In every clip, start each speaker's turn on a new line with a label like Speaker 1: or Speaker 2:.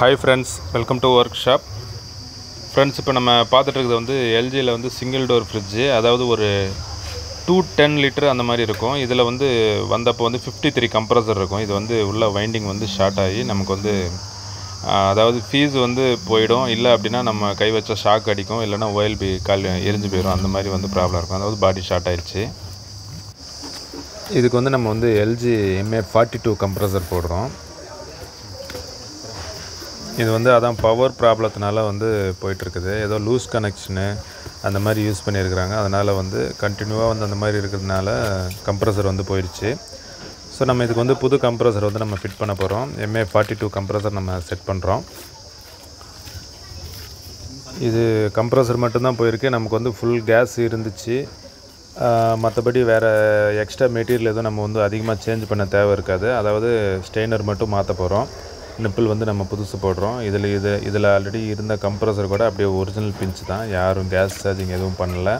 Speaker 1: Hi friends, welcome to workshop. Friends, இப்போ நம்ம பார்த்துட்டு இருக்கிறது வந்து எல்ஜியில் வந்து சிங்கிள் டோர் ஃப்ரிட்ஜு, அதாவது ஒரு 210 லிட்டர் அந்த மாதிரி இருக்கும். இதில் வந்து வந்தப்போ வந்து 53 கம்ப்ரஸர் இருக்கும். இது வந்து உள்ள வைண்டிங் வந்து ஷார்ட் ஆகி நமக்கு வந்து அதாவது ஃபீஸ் வந்து போயிடும். இல்லை அப்படின்னா நம்ம கை வச்சா ஷாக் அடிக்கும், இல்லைனா OLB கால் எரிஞ்சு போயிடும். அந்த மாதிரி வந்து ப்ராப்ளம் இருக்கும். அதாவது பாடி ஷார்ட் ஆயிடுச்சு. இதுக்கு வந்து நம்ம வந்து எல்ஜி MA42 கம்ப்ரஸர் போடுறோம். இது வந்து அதான் பவர் ப்ராப்ளத்தினால வந்து போயிட்டுருக்குது. ஏதோ லூஸ் கனெக்ஷனு அந்த மாதிரி யூஸ் பண்ணியிருக்கிறாங்க. அதனால் வந்து கண்டினியூவாக வந்து அந்த மாதிரி இருக்கிறதுனால கம்ப்ரஸர் வந்து போயிடுச்சு. ஸோ நம்ம இதுக்கு வந்து புது கம்ப்ரஸர் வந்து நம்ம ஃபிட் பண்ண போகிறோம். MA42 கம்ப்ரஸர் நம்ம செட் பண்ணுறோம். இது கம்ப்ரஸர் மட்டும்தான் போயிருக்கு. நமக்கு வந்து ஃபுல் கேஸ் இருந்துச்சு. மற்றபடி வேறு எக்ஸ்ட்ரா மெட்டீரியல் எதுவும் நம்ம வந்து அதிகமாக சேஞ்ச் பண்ண தேவை இருக்காது. அதாவது ஸ்டெய்னர் மட்டும் மாற்ற போகிறோம். நிப்பிள் வந்து நம்ம புதுசு போடுறோம். இதில் ஆல்ரெடி இருந்த கம்ப்ரஸர் கூட அப்படியே ஒரிஜினல் பிஞ்ச் தான். யாரும் கேஸ் சார்ஜிங் எதுவும் பண்ணல.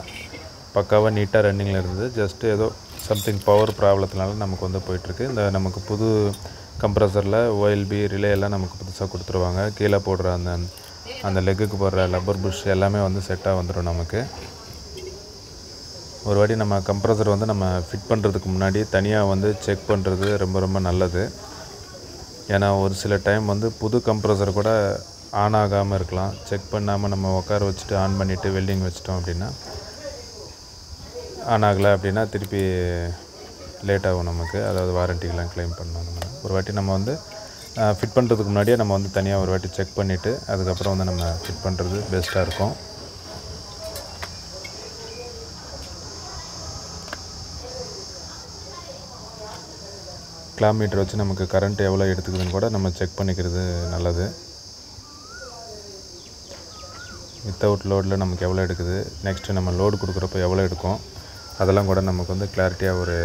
Speaker 1: பக்காவாக நீட்டாக ரன்னிங்கில் இருந்தது. ஜஸ்ட்டு ஏதோ சம்திங் பவர் ப்ராப்ளத்தினால நமக்கு வந்து போயிட்டுருக்கு. இந்த நமக்கு புது கம்ப்ரஸரில் OLB ரிலே எல்லாம் நமக்கு புதுசாக கொடுத்துருவாங்க. கீழே போடுற அந்த லெக்குக்கு போடுற லப்பர் புஷ் எல்லாமே வந்து செட்டாக வந்துடும் நமக்கு. ஒரு வாட்டி நம்ம கம்ப்ரஸர் வந்து நம்ம ஃபிட் பண்ணுறதுக்கு முன்னாடி தனியாக வந்து செக் பண்ணுறது ரொம்ப ரொம்ப நல்லது. ஏன்னா ஒரு சில டைம் வந்து புது கம்ப்ரஸர் கூட ஆன் ஆகாமல் இருக்கலாம். செக் பண்ணாமல் நம்ம உட்கார வச்சுட்டு ஆன் பண்ணிவிட்டு வெல்டிங் வச்சிட்டோம் அப்படின்னா ஆன் ஆகலை அப்படின்னா திருப்பி லேட் ஆகும் நமக்கு. அதாவது வாரண்டிக்கெலாம் க்ளைம் பண்ணணும். நம்ம ஒரு வாட்டி நம்ம வந்து ஃபிட் பண்ணுறதுக்கு முன்னாடியே நம்ம வந்து தனியாக ஒரு வாட்டி செக் பண்ணிவிட்டு அதுக்கப்புறம் வந்து நம்ம ஃபிட் பண்ணுறது பெஸ்ட்டாக இருக்கும். கிளாம் மீட்டர் வச்சு நமக்கு கரண்ட் எவ்வளோ எடுத்துக்குதுன்னு கூட நம்ம செக் பண்ணிக்கிறது நல்லது. வித்தவுட் லோடில் நமக்கு எவ்வளோ எடுக்குது, நெக்ஸ்ட்டு நம்ம லோடு கொடுக்குறப்போ எவ்வளோ எடுக்கும், அதெல்லாம் கூட நமக்கு வந்து கிளாரிட்டியாக ஒரு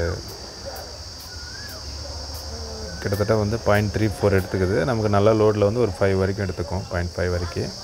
Speaker 1: கிட்டத்தட்ட வந்து 0.34 எடுத்துக்குது. நமக்கு நல்ல லோடில் வந்து ஒரு 5 வரைக்கும் எடுத்துக்கும். 0.5 வரைக்கும்.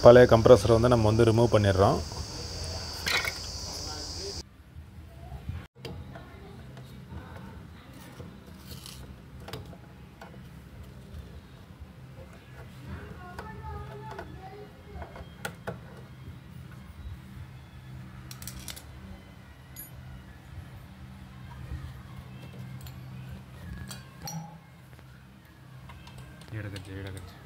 Speaker 1: பழைய கம்ப்ரஸரை வந்து நம்ம வந்து ரிமூவ் பண்ணிடுறோம். எடுக்கச்சு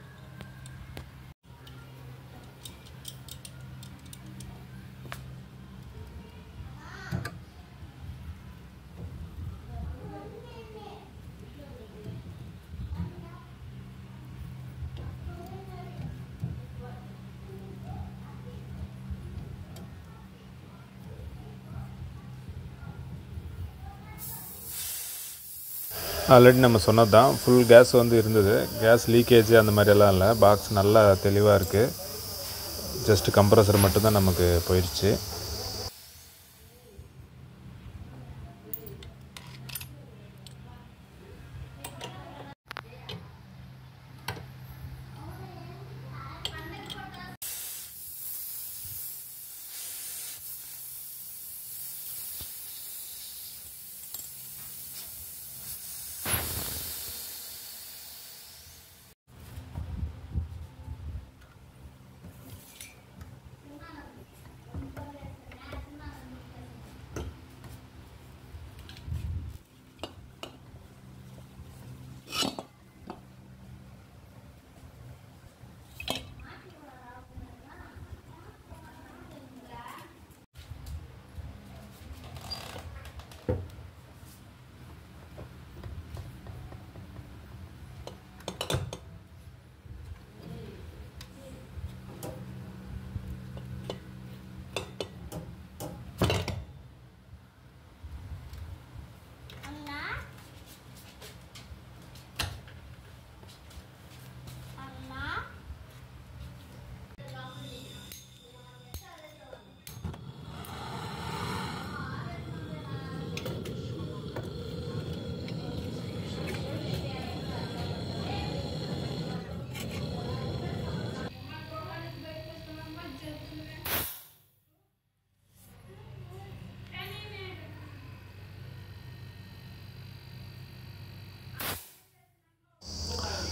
Speaker 1: ஆல்ரெடி நம்ம சொன்னது தான். ஃபுல் கேஸ் வந்து இருந்தது. கேஸ் லீக்கேஜ் அந்த மாதிரியெல்லாம் இல்லை. பாக்ஸ் நல்லா தெளிவாக இருக்குது. ஜஸ்ட்டு கம்ப்ரஸர் மட்டும்தான் நமக்கு போயிடுச்சு.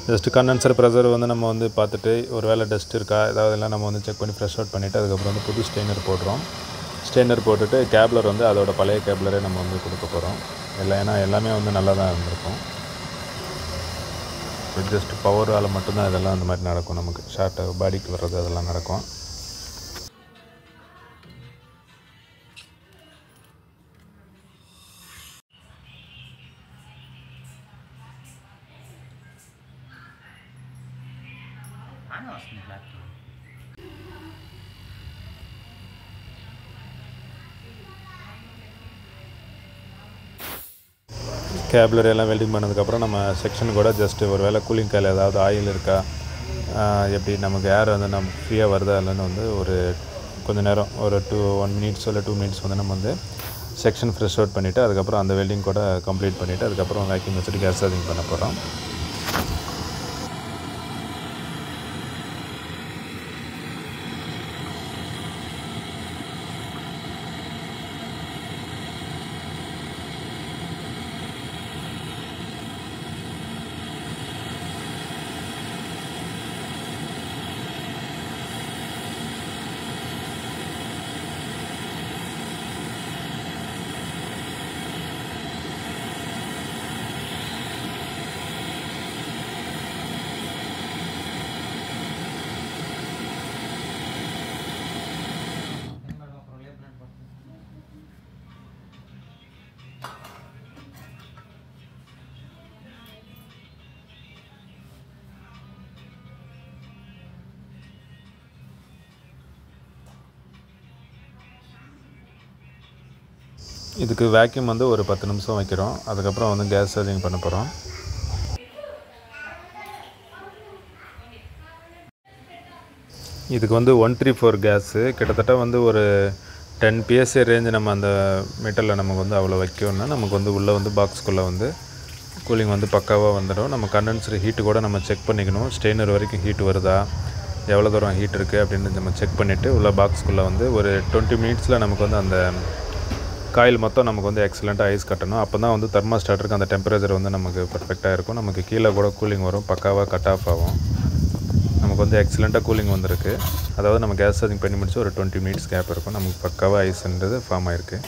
Speaker 1: ஜஸ்ட் கண்டென்சர் ப்ரெஷர் வந்து நம்ம வந்து பார்த்துட்டு ஒரு வேளை டஸ்ட் இருக்கா ஏதாவது எல்லாம் நம்ம வந்து செக் பண்ணி ஃப்ரெஷ் அவுட் பண்ணிவிட்டு அதுக்கப்புறம் வந்து புது ஸ்டெய்னர் போடுறோம். ஸ்டெய்னர் போட்டுட்டு கேப்லர் வந்து அதோட பழைய கேப்லரே நம்ம வந்து கொடுக்க போகிறோம். ஏன்னா எல்லாமே வந்து நல்லா தான் இருந்திருக்கும். ஜஸ்ட் பவரால் மட்டும்தான் இதெல்லாம் அந்த மாதிரி நடக்கும். நமக்கு ஷார்ட்டு பாடிக்கு வர்றது அதெல்லாம் நடக்கும். கேப்லர் எல்லாம் வெல்டிங் பண்ணதுக்கப்புறம் நம்ம செக்ஷன் கூட ஜஸ்ட்டு ஒரு வேளை கூலிங் காயில் ஏதாவது ஆயில் இருக்கா எப்படி நமக்கு ஏர் வந்து நம்ம ஃப்ரீயாக வருதா இல்லைன்னு வந்து ஒரு கொஞ்சம் நேரம் ஒரு 1 minutes இல்லை 2 minutes வந்து நம்ம வந்து செக்ஷன் ஃப்ரெஷ் அவுட் பண்ணிவிட்டு அதுக்கப்புறம் அந்த வெல்டிங் கூட கம்ப்ளீட் பண்ணிவிட்டு அதுக்கப்புறம் வேக்யூம் வச்சுட்டு கேஸ் சார்ஜிங் பண்ண போகிறோம். இதுக்கு வேக்யூம் வந்து ஒரு 10 நிமிஷம் வைக்கிறோம். அதுக்கப்புறம் வந்து கேஸ் சார்ஜிங் பண்ண போகிறோம். இதுக்கு வந்து 134 கேஸு கிட்டத்தட்ட வந்து ஒரு 10 PSI ரேஞ்சு நம்ம அந்த மீட்டரில் நமக்கு வந்து அவ்வளோ வைக்கணும்னா நமக்கு வந்து உள்ளே வந்து பாக்ஸ்குள்ளே வந்து கூலிங் வந்து பக்காவாக வந்துடும். நம்ம கண்டென்சர் ஹீட்டு கூட நம்ம செக் பண்ணிக்கணும். ஸ்டெய்னர் வரைக்கும் ஹீட் வருதா எவ்வளோ தூரம் ஹீட் இருக்குது அப்படின்னு நம்ம செக் பண்ணிவிட்டு உள்ள பாக்ஸ்குள்ளே வந்து ஒரு 20 minutesல நமக்கு வந்து அந்த காயில் மொத்தம் நமக்கு வந்து எக்ஸலண்ட்டாக ஐஸ் கட்டணும். அப்போ தான் வந்து தெர்மாஸ்டாட்டருக்கு அந்த டெம்பரேச்சர் வந்து நமக்கு பர்ஃபெக்டாக இருக்கும். நமக்கு கீழே கூட கூலிங் வரும், பக்காவாக கட் ஆஃப் ஆகும். நமக்கு வந்து எக்ஸலண்ட்டாக கூலிங் வந்திருக்கு. அதாவது நம்ம கேஸ் சார்ஜிங் பண்ணி முடிச்சு ஒரு 20 minutes கேப் இருக்கும். நமக்கு பக்காவாக ஐஸ்ன்றது ஃபார்ம் ஆயிருக்கு.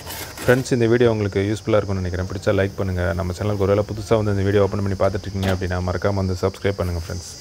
Speaker 1: ஃப்ரெண்ட்ஸ், இந்த வீடியோ உங்களுக்கு யூஸ்ஃபுல்லாக இருக்கும்னு நினைக்கிறேன். பிடிச்சா லைக் பண்ணுங்கள். நம்ம சேனலுக்கு ஒருவேளை புதுசாக வந்து இந்த வீடியோ ஓப்பன் பண்ணி பார்த்துட்டு இருக்கீங்க அப்படின்னா மறக்காமல் வந்து சப்ஸ்கிரைப் பண்ணுங்கள் ஃப்ரெண்ட்ஸ்.